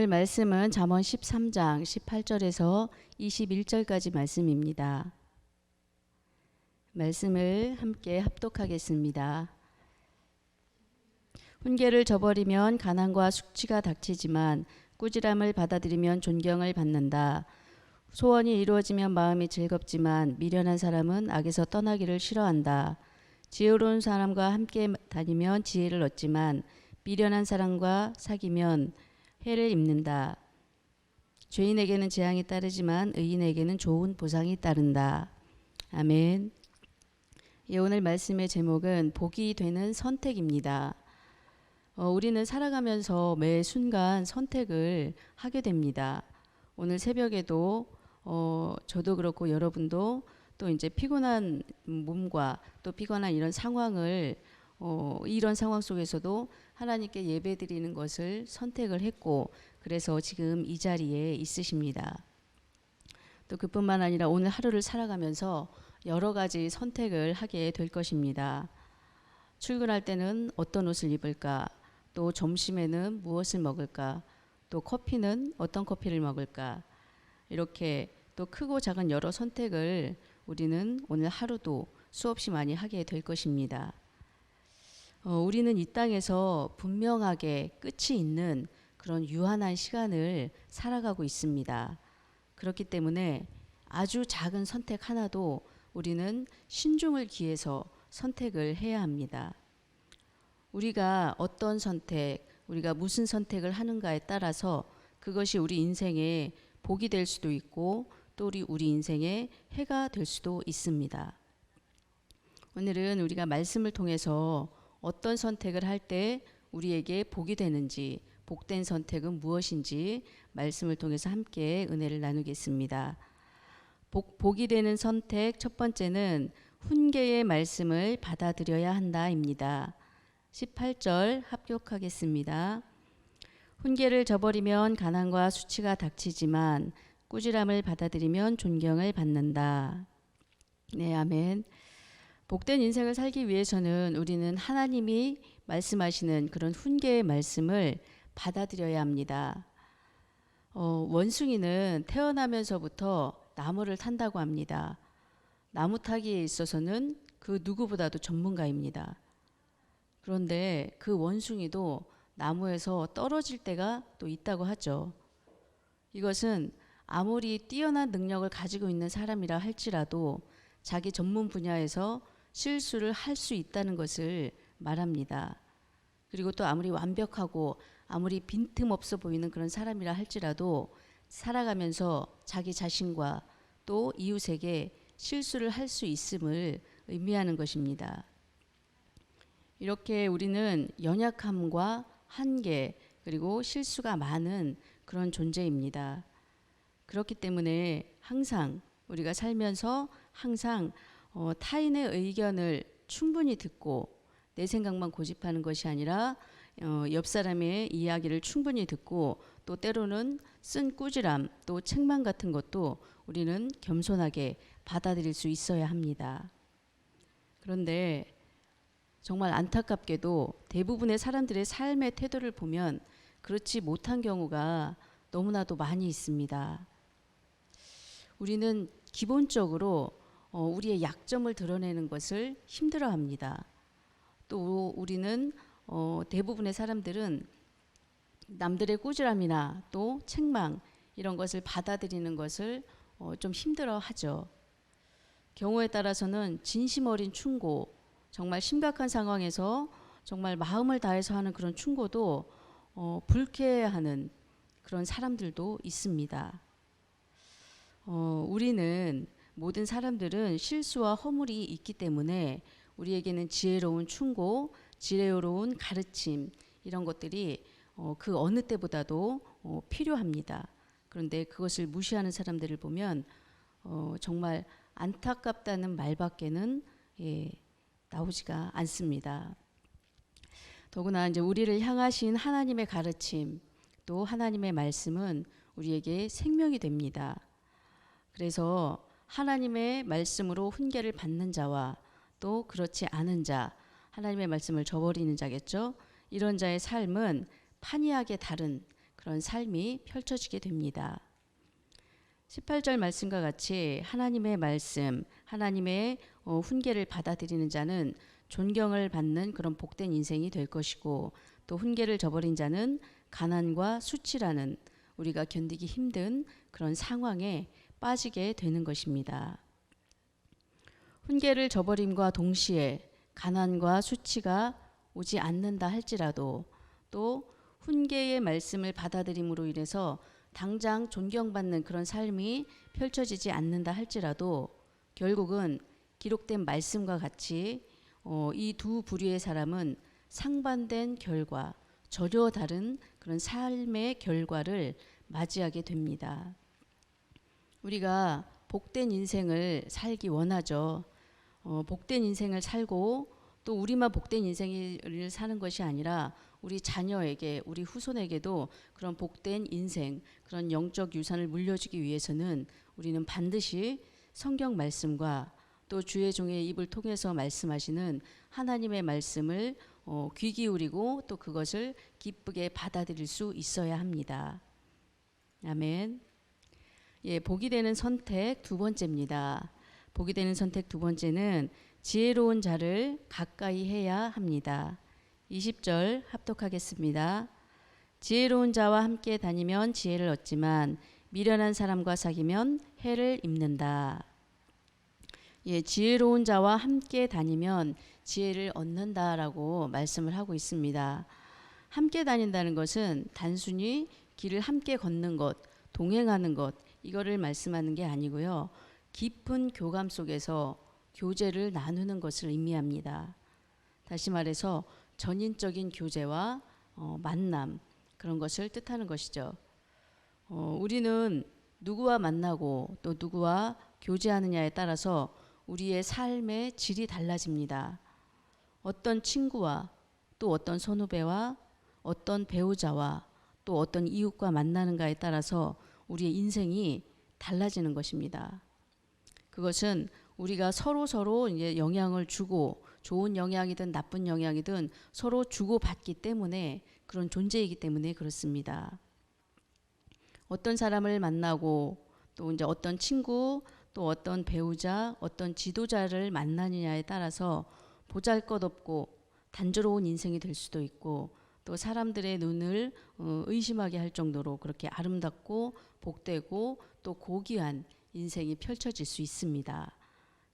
오늘 말씀은 잠언 13장 18절에서 21절까지 말씀입니다. 말씀을 함께 합독하겠습니다. 훈계를 저버리면 가난과 숙취가 닥치지만 꾸지람을 받아들이면 존경을 받는다. 소원이 이루어지면 마음이 즐겁지만 미련한 사람은 악에서 떠나기를 싫어한다. 지혜로운 사람과 함께 다니면 지혜를 얻지만 미련한 사람과 사귀면 해를 입는다. 죄인에게는 재앙이 따르지만 의인에게는 좋은 보상이 따른다. 아멘. 오늘 말씀의 제목은 복이 되는 선택입니다. 우리는 살아가면서 매 순간 선택을 하게 됩니다. 오늘 새벽에도 저도 그렇고 여러분도 또 이제 피곤한 몸과 또 피곤한 이런 상황을 이런 상황 속에서도 하나님께 예배드리는 것을 선택을 했고, 그래서 지금 이 자리에 있으십니다. 또 그뿐만 아니라 오늘 하루를 살아가면서 여러 가지 선택을 하게 될 것입니다. 출근할 때는 어떤 옷을 입을까? 또 점심에는 무엇을 먹을까? 또 커피는 어떤 커피를 먹을까? 이렇게 또 크고 작은 여러 선택을 우리는 오늘 하루도 수없이 많이 하게 될 것입니다. 우리는 이 땅에서 분명하게 끝이 있는 그런 유한한 시간을 살아가고 있습니다. 그렇기 때문에 아주 작은 선택 하나도 우리는 신중을 기해서 선택을 해야 합니다. 우리가 어떤 선택, 우리가 무슨 선택을 하는가에 따라서 그것이 우리 인생의 복이 될 수도 있고 또 우리 인생의 해가 될 수도 있습니다. 오늘은 우리가 말씀을 통해서 어떤 선택을 할 때 우리에게 복이 되는지, 복된 선택은 무엇인지 말씀을 통해서 함께 은혜를 나누겠습니다. 복이 되는 선택 첫 번째는 훈계의 말씀을 받아들여야 한다입니다. 18절 합격하겠습니다. 훈계를 저버리면 가난과 수치가 닥치지만 꾸지람을 받아들이면 존경을 받는다. 네, 아멘. 복된 인생을 살기 위해서는 우리는 하나님이 말씀하시는 그런 훈계의 말씀을 받아들여야 합니다. 원숭이는 태어나면서부터 나무를 탄다고 합니다. 나무 타기에 있어서는 그 누구보다도 전문가입니다. 그런데 그 원숭이도 나무에서 떨어질 때가 또 있다고 하죠. 이것은 아무리 뛰어난 능력을 가지고 있는 사람이라 할지라도 자기 전문 분야에서 실수를 할 수 있다는 것을 말합니다. 그리고 또 아무리 완벽하고 아무리 빈틈없어 보이는 그런 사람이라 할지라도 살아가면서 자기 자신과 또 이웃에게 실수를 할 수 있음을 의미하는 것입니다. 이렇게 우리는 연약함과 한계 그리고 실수가 많은 그런 존재입니다. 그렇기 때문에 항상 우리가 살면서 항상 타인의 의견을 충분히 듣고 내 생각만 고집하는 것이 아니라 옆 사람의 이야기를 충분히 듣고 또 때로는 쓴 꾸지람 또 책망 같은 것도 우리는 겸손하게 받아들일 수 있어야 합니다. 그런데 정말 안타깝게도 대부분의 사람들의 삶의 태도를 보면 그렇지 못한 경우가 너무나도 많이 있습니다. 우리는 기본적으로 우리의 약점을 드러내는 것을 힘들어합니다. 또 우리는 대부분의 사람들은 남들의 꾸지람이나 또 책망 이런 것을 받아들이는 것을 좀 힘들어하죠. 경우에 따라서는 진심 어린 충고, 정말 심각한 상황에서 정말 마음을 다해서 하는 그런 충고도 불쾌해하는 그런 사람들도 있습니다. 우리는 모든 사람들은 실수와 허물이 있기 때문에 우리에게는 지혜로운 충고, 지혜로운 가르침 이런 것들이 그 어느 때보다도 필요합니다. 그런데 그것을 무시하는 사람들을 보면 정말 안타깝다는 말밖에는 나오지가 않습니다. 더구나 이제 우리를 향하신 하나님의 가르침 또 하나님의 말씀은 우리에게 생명이 됩니다. 그래서 하나님의 말씀으로 훈계를 받는 자와 또 그렇지 않은 자, 하나님의 말씀을 저버리는 자겠죠. 이런 자의 삶은 판이하게 다른 그런 삶이 펼쳐지게 됩니다. 18절 말씀과 같이 하나님의 말씀, 하나님의 훈계를 받아들이는 자는 존경을 받는 그런 복된 인생이 될 것이고, 또 훈계를 저버린 자는 가난과 수치라는 우리가 견디기 힘든 그런 상황에 빠지게 되는 것입니다. 훈계를 저버림과 동시에 가난과 수치가 오지 않는다 할지라도, 또 훈계의 말씀을 받아들임으로 인해서 당장 존경받는 그런 삶이 펼쳐지지 않는다 할지라도 결국은 기록된 말씀과 같이 이 두 부류의 사람은 상반된 결과, 전혀 다른 그런 삶의 결과를 맞이하게 됩니다. 우리가 복된 인생을 살기 원하죠. 복된 인생을 살고 또 우리만 복된 인생을 사는 것이 아니라 우리 자녀에게, 우리 후손에게도 그런 복된 인생, 그런 영적 유산을 물려주기 위해서는 우리는 반드시 성경 말씀과 또 주의 종의 입을 통해서 말씀하시는 하나님의 말씀을 귀 기울이고 또 그것을 기쁘게 받아들일 수 있어야 합니다. 아멘. 예, 복이 되는 선택 두 번째입니다. 복이 되는 선택 두 번째는 지혜로운 자를 가까이 해야 합니다. 20절 합독하겠습니다. 지혜로운 자와 함께 다니면 지혜를 얻지만 미련한 사람과 사귀면 해를 입는다. 예, 지혜로운 자와 함께 다니면 지혜를 얻는다라고 말씀을 하고 있습니다. 함께 다닌다는 것은 단순히 길을 함께 걷는 것, 동행하는 것, 이거를 말씀하는 게 아니고요. 깊은 교감 속에서 교제를 나누는 것을 의미합니다. 다시 말해서 전인적인 교제와 만남, 그런 것을 뜻하는 것이죠. 우리는 누구와 만나고 또 누구와 교제하느냐에 따라서 우리의 삶의 질이 달라집니다. 어떤 친구와 또 어떤 선후배와 어떤 배우자와 또 어떤 이웃과 만나는가에 따라서 우리의 인생이 달라지는 것입니다. 그것은 우리가 서로 이제 영향을 주고, 좋은 영향이든 나쁜 영향이든 서로 주고받기 때문에, 그런 존재이기 때문에 그렇습니다. 어떤 사람을 만나고 또 이제 어떤 친구, 또 어떤 배우자, 어떤 지도자를 만나느냐에 따라서 보잘것없고 단조로운 인생이 될 수도 있고, 또 사람들의 눈을 의심하게 할 정도로 그렇게 아름답고 복되고 또 고귀한 인생이 펼쳐질 수 있습니다.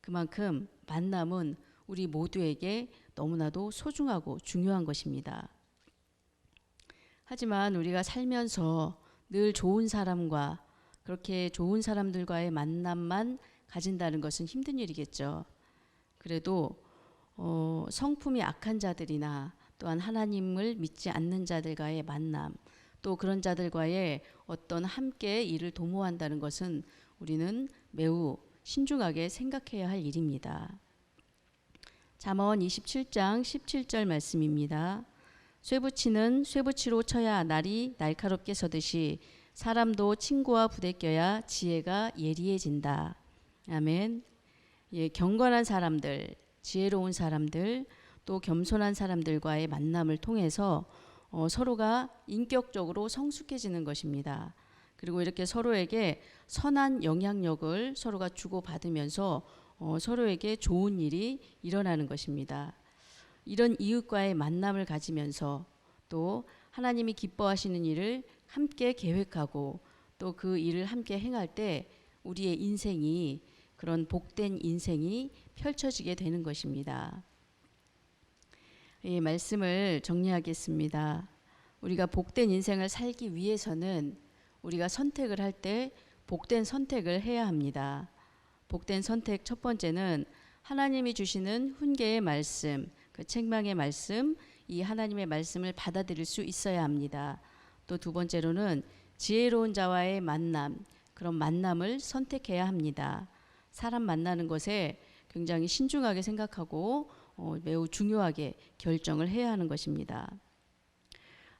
그만큼 만남은 우리 모두에게 너무나도 소중하고 중요한 것입니다. 하지만 우리가 살면서 늘 좋은 사람과, 그렇게 좋은 사람들과의 만남만 가진다는 것은 힘든 일이겠죠. 그래도 성품이 악한 자들이나 또한 하나님을 믿지 않는 자들과의 만남, 또 그런 자들과의 어떤 함께 일을 도모한다는 것은 우리는 매우 신중하게 생각해야 할 일입니다. 잠언 27장 17절 말씀입니다. 쇠붙이는 쇠붙이로 쳐야 날이 날카롭게 서듯이 사람도 친구와 부대껴야 지혜가 예리해진다. 아멘. 예, 경건한 사람들, 지혜로운 사람들, 또 겸손한 사람들과의 만남을 통해서 서로가 인격적으로 성숙해지는 것입니다. 그리고 이렇게 서로에게 선한 영향력을 서로가 주고받으면서 서로에게 좋은 일이 일어나는 것입니다. 이런 이웃과의 만남을 가지면서 또 하나님이 기뻐하시는 일을 함께 계획하고 또 그 일을 함께 행할 때 우리의 인생이, 그런 복된 인생이 펼쳐지게 되는 것입니다. 이 말씀을 정리하겠습니다. 우리가 복된 인생을 살기 위해서는 우리가 선택을 할 때 복된 선택을 해야 합니다. 복된 선택 첫 번째는 하나님이 주시는 훈계의 말씀, 그 책망의 말씀, 이 하나님의 말씀을 받아들일 수 있어야 합니다. 또 두 번째로는 지혜로운 자와의 만남, 그런 만남을 선택해야 합니다. 사람 만나는 것에 굉장히 신중하게 생각하고 매우 중요하게 결정을 해야 하는 것입니다.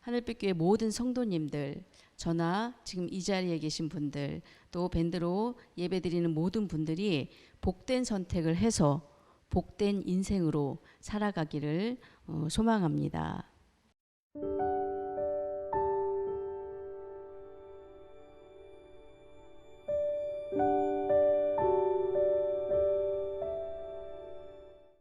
하늘빛교회 모든 성도님들, 저나 지금 이 자리에 계신 분들, 또 밴드로 예배드리는 모든 분들이 복된 선택을 해서 복된 인생으로 살아가기를 소망합니다.